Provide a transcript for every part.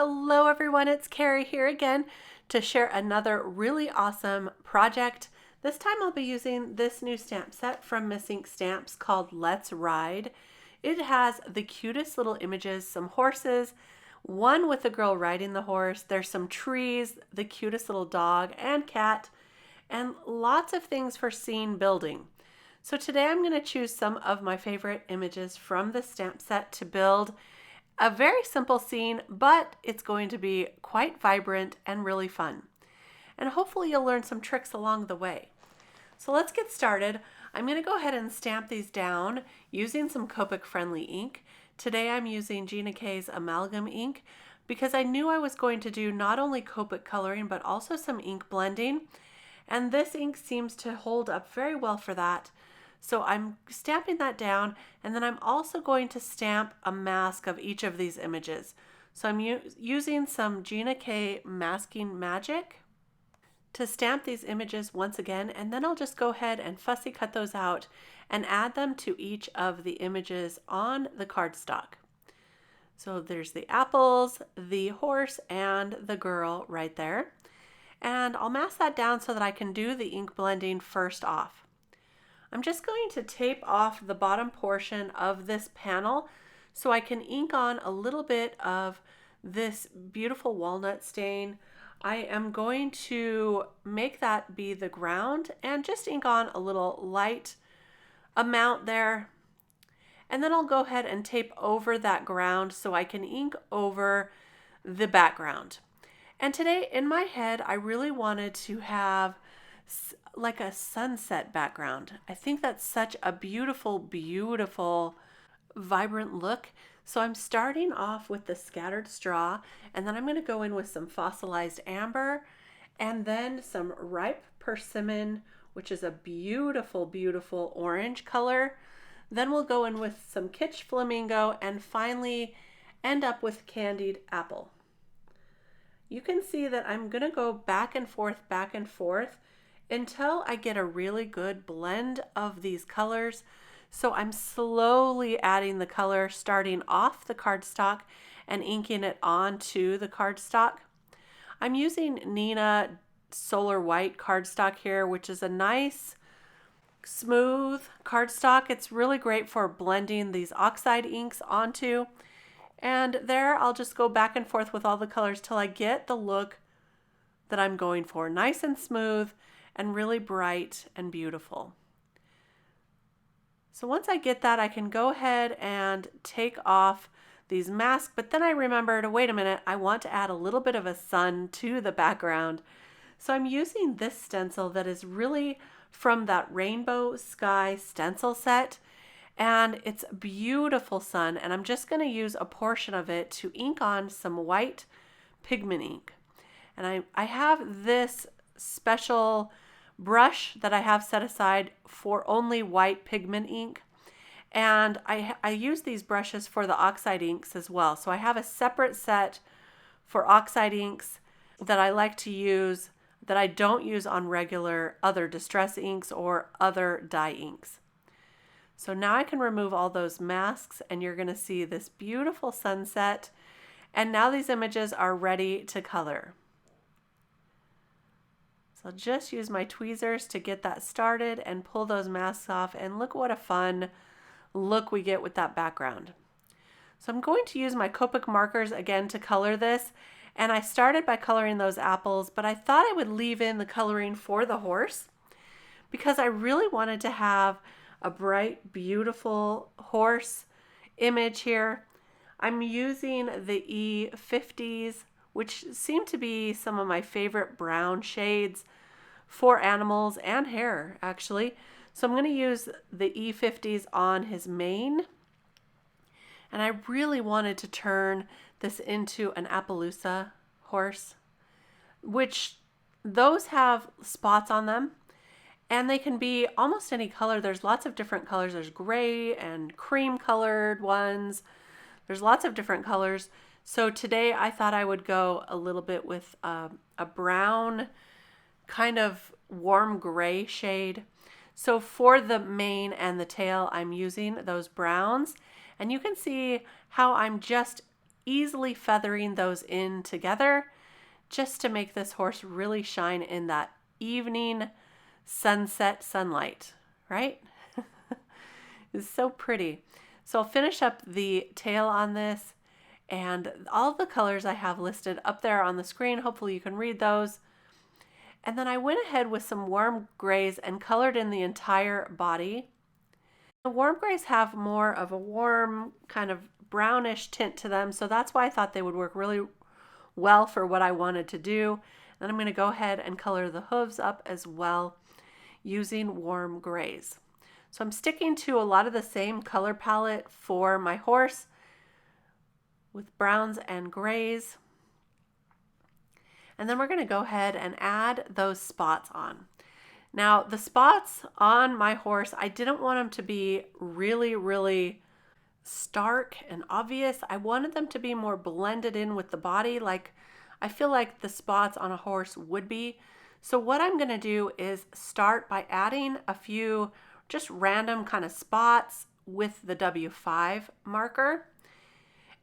Hello everyone, it's Kari here again to share another really awesome project. This time I'll be using this new stamp set from Miss Ink Stamps called Let's Ride. It has the cutest little images, some horses, one with a girl riding the horse, there's some trees, the cutest little dog and cat, and lots of things for scene building. So today I'm going to choose some of my favorite images from the stamp set to build a very simple scene, but it's going to be quite vibrant and really fun. And hopefully you'll learn some tricks along the way. So let's get started. I'm going to go ahead and stamp these down using some Copic friendly ink. Today I'm using Gina K's amalgam ink because I knew I was going to do not only Copic coloring but also some ink blending. And this ink seems to hold up very well for that. So I'm stamping that down, and then I'm also going to stamp a mask of each of these images. So I'm using some Gina K Masking Magic to stamp these images once again, and then I'll just go ahead and fussy cut those out and add them to each of the images on the cardstock. So there's the apples, the horse, and the girl right there. And I'll mask that down so that I can do the ink blending first off. I'm just going to tape off the bottom portion of this panel so I can ink on a little bit of this beautiful walnut stain. I am going to make that be the ground and just ink on a little light amount there. And then I'll go ahead and tape over that ground so I can ink over the background. And today in my head, I really wanted to have like a sunset background. I think that's such a beautiful, beautiful, vibrant look. So I'm starting off with the scattered straw, and then I'm going to go in with some fossilized amber and then some ripe persimmon, which is a beautiful, beautiful orange color. Then we'll go in with some kitsch flamingo and finally end up with candied apple. You can see that I'm going to go back and forth until I get a really good blend of these colors. So I'm slowly adding the color, starting off the cardstock and inking it onto the cardstock. I'm using Neenah Solar White cardstock here, which is a nice, smooth cardstock. It's really great for blending these oxide inks onto. And there I'll just go back and forth with all the colors till I get the look that I'm going for. Nice and smooth and really bright and beautiful. So once I get that, I can go ahead and take off these masks, but then I remembered, wait a minute, I want to add a little bit of a sun to the background. So I'm using this stencil that is really from that Rainbow Sky stencil set, and it's a beautiful sun, and I'm just going to use a portion of it to ink on some white pigment ink. And I have this special brush that I have set aside for only white pigment ink, and I use these brushes for the oxide inks as well. So I have a separate set for oxide inks that I like to use that I don't use on regular other distress inks or other dye inks. So now I can remove all those masks, and you're going to see this beautiful sunset, and now these images are ready to color. So I'll just use my tweezers to get that started and pull those masks off, and look what a fun look we get with that background. So I'm going to use my Copic markers again to color this, and I started by coloring those apples, but I thought I would leave in the coloring for the horse because I really wanted to have a bright, beautiful horse image here. I'm using the E50s, which seem to be some of my favorite brown shades for animals and hair, actually. So I'm going to use the E50s on his mane. And I really wanted to turn this into an Appaloosa horse, which those have spots on them. And they can be almost any color. There's lots of different colors. There's gray and cream colored ones. There's lots of different colors. So today I thought I would go a little bit with a brown, kind of warm gray shade. So for the mane and the tail, I'm using those browns. And you can see how I'm just easily feathering those in together just to make this horse really shine in that evening sunset sunlight, right? It's so pretty. So I'll finish up the tail on this, and all the colors I have listed up there on the screen. Hopefully you can read those. And then I went ahead with some warm grays and colored in the entire body. The warm grays have more of a warm kind of brownish tint to them, so that's why I thought they would work really well for what I wanted to do. Then I'm going to go ahead and color the hooves up as well using warm grays. So I'm sticking to a lot of the same color palette for my horse with browns and grays. And then we're going to go ahead and add those spots on. Now the spots on my horse, I didn't want them to be really stark and obvious. I wanted them to be more blended in with the body, like I feel like the spots on a horse would be. So what I'm going to do is start by adding a few just random kind of spots with the W5 marker.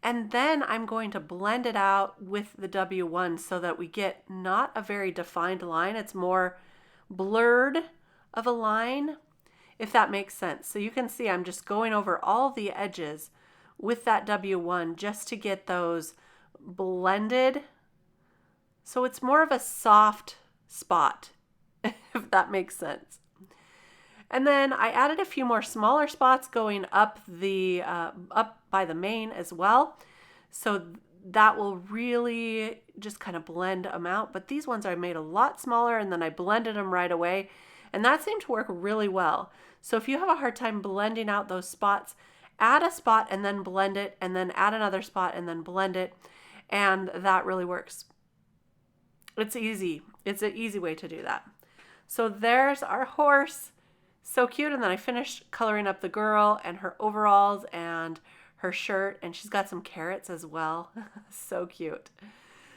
And then I'm going to blend it out with the W1 so that we get not a very defined line. It's more blurred of a line, if that makes sense. So you can see I'm just going over all the edges with that W1 just to get those blended. So it's more of a soft spot, if that makes sense. And then I added a few more smaller spots going up the up by the mane as well. So that will really just kind of blend them out. But these ones I made a lot smaller, and then I blended them right away. And that seemed to work really well. So if you have a hard time blending out those spots, add a spot and then blend it, and then add another spot and then blend it. And that really works. It's easy. It's an easy way to do that. So there's our horse. So cute. And then I finished coloring up the girl and her overalls and her shirt, and she's got some carrots as well. So cute.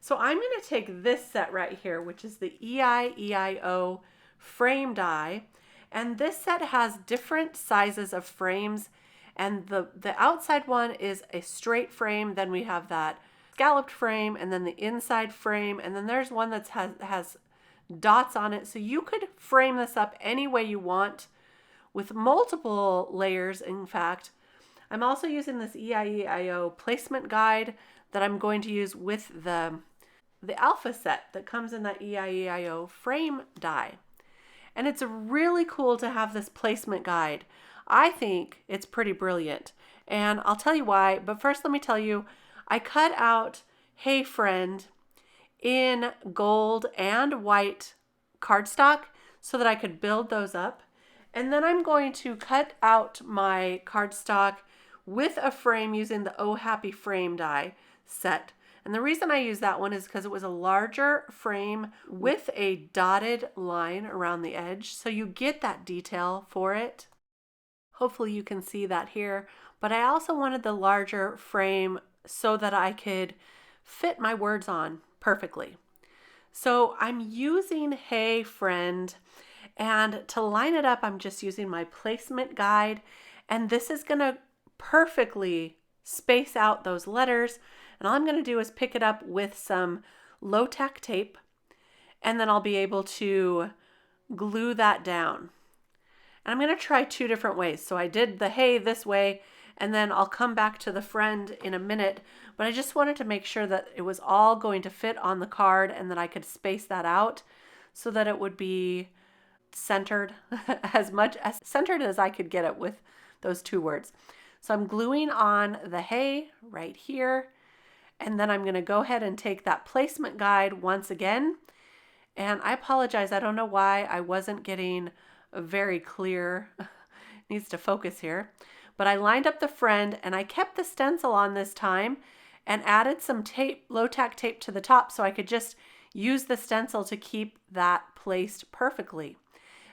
So I'm going to take this set right here, which is the Eieio frame die. And this set has different sizes of frames. And the outside one is a straight frame. Then we have that scalloped frame, and then the inside frame. And then there's one that has dots on it. So you could frame this up any way you want with multiple layers. In fact, I'm also using this Eieio placement guide that I'm going to use with the alpha set that comes in that Eieio frame die. And it's really cool to have this placement guide. I think it's pretty brilliant. And I'll tell you why, but first let me tell you, I cut out Hey Friend in gold and white cardstock so that I could build those up. And then I'm going to cut out my cardstock with a frame using the Oh Happy frame die set. And the reason I use that one is because it was a larger frame with a dotted line around the edge. So you get that detail for it. Hopefully you can see that here. But I also wanted the larger frame so that I could fit my words on perfectly. So I'm using Hey Friend, and to line it up, I'm just using my placement guide, and this is going to perfectly space out those letters. And all I'm going to do is pick it up with some low tack tape, and then I'll be able to glue that down. And I'm going to try two different ways. So I did the hey this way, and then I'll come back to the friend in a minute, but I just wanted to make sure that it was all going to fit on the card and that I could space that out so that it would be centered, as much as centered as I could get it with those two words. So I'm gluing on the hey right here, and then I'm going to go ahead and take that placement guide once again. And I apologize, I don't know why I wasn't getting very clear. Needs to focus here. But I lined up the friend, and I kept the stencil on this time and added some tape, low tack tape to the top, so I could just use the stencil to keep that placed perfectly.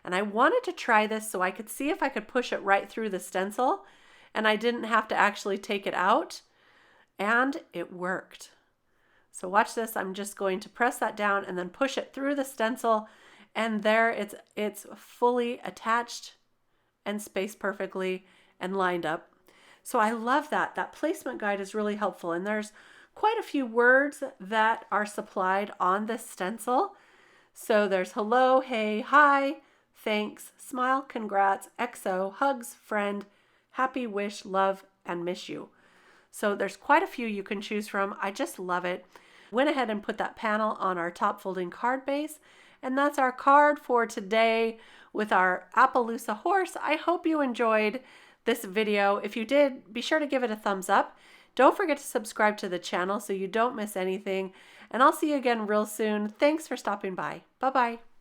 And I wanted to try this so I could see if I could push it right through the stencil, and I didn't have to actually take it out, and it worked. So watch this. I'm just going to press that down and then push it through the stencil, and there it's fully attached and spaced perfectly and lined up. So I love that. That placement guide is really helpful, and there's quite a few words that are supplied on this stencil. So there's hello, hey, hi, thanks, smile, congrats, XO, hugs, friend, happy, wish, love, and miss you. So there's quite a few you can choose from. I just love it. Went ahead and put that panel on our top folding card base. And that's our card for today with our Appaloosa horse. I hope you enjoyed this video. If you did, be sure to give it a thumbs up. Don't forget to subscribe to the channel so you don't miss anything. And I'll see you again real soon. Thanks for stopping by. Bye-bye.